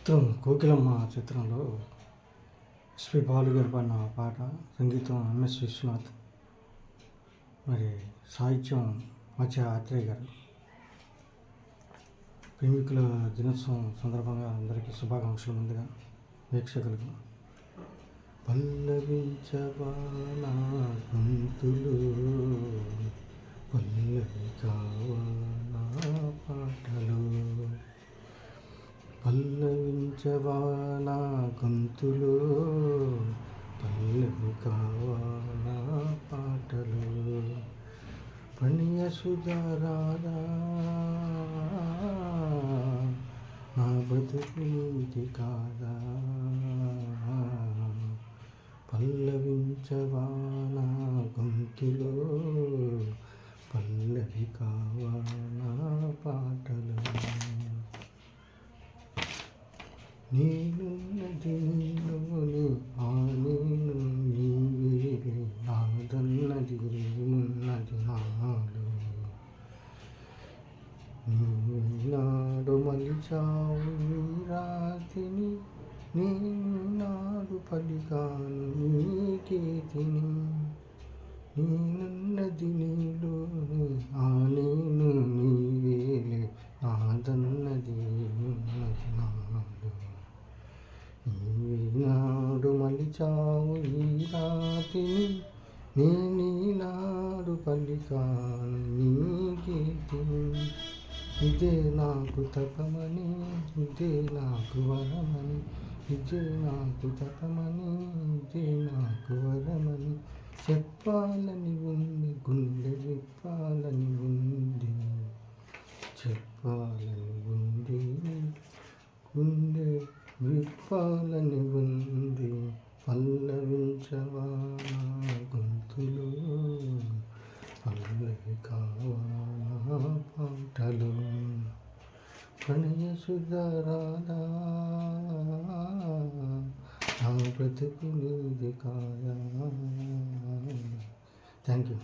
చిత్రం 'కోకిలమ్మ' చిత్రంలో ఎస్‌పి బాలు గారు పాడిన పాట, సంగీతం ఎంఎస్ విశ్వనాథ్, మరి సాహిత్యం మత్స్య ఆత్రేయ గారు. ప్రేమికుల దినోత్సవం సందర్భంగా అందరికీ శుభాకాంక్షలు ముందుగా వీక్షకులకు. పల్లవించవా నా గొంతులో, పల్లవి కావా నా పాటలో, పల్లవించవా నా గొంతులో, పల్లవి కావా నా పాటలో, పణియ సుధరారా నా బతుకు నీది కాదా, పల్లవించవా నా గొంతులో, పల్లవి కావా నా పాటలో, నేనున్నది నీలోని ఆ నేను నీవేలే, నాదన్నది ఏమున్నది నాలో, నీనాడు మలిచావు నీ రాతిని, నేను నాడు పలికాను నీకే తిని, నేనున్నది నీలోని ఆ నేను నీవేలే, నాదన్నది ఏమున్నది నాలో, నీనాడు మలిచావు ఈ రాతిని, నేనీనాడు పలికాను నీకే తిని, ఇదే నాకు తపమని, ఇదే నాకు వరమని, ఇదే నాకు తపమని, ఇదే నాకు వరమని, చెప్పాలని ఉంది, గుండె విప్పాలని ఉంది, చెప్పాలని ఉంది, గుండె విప్పాలని ఉంది, పల్లవించవా నా గొంతులో, పల్లవి కావా నా పాటలో, ప్రణయ సుధరాదా నా బ్రతుకు నీది కాదా. Thank you.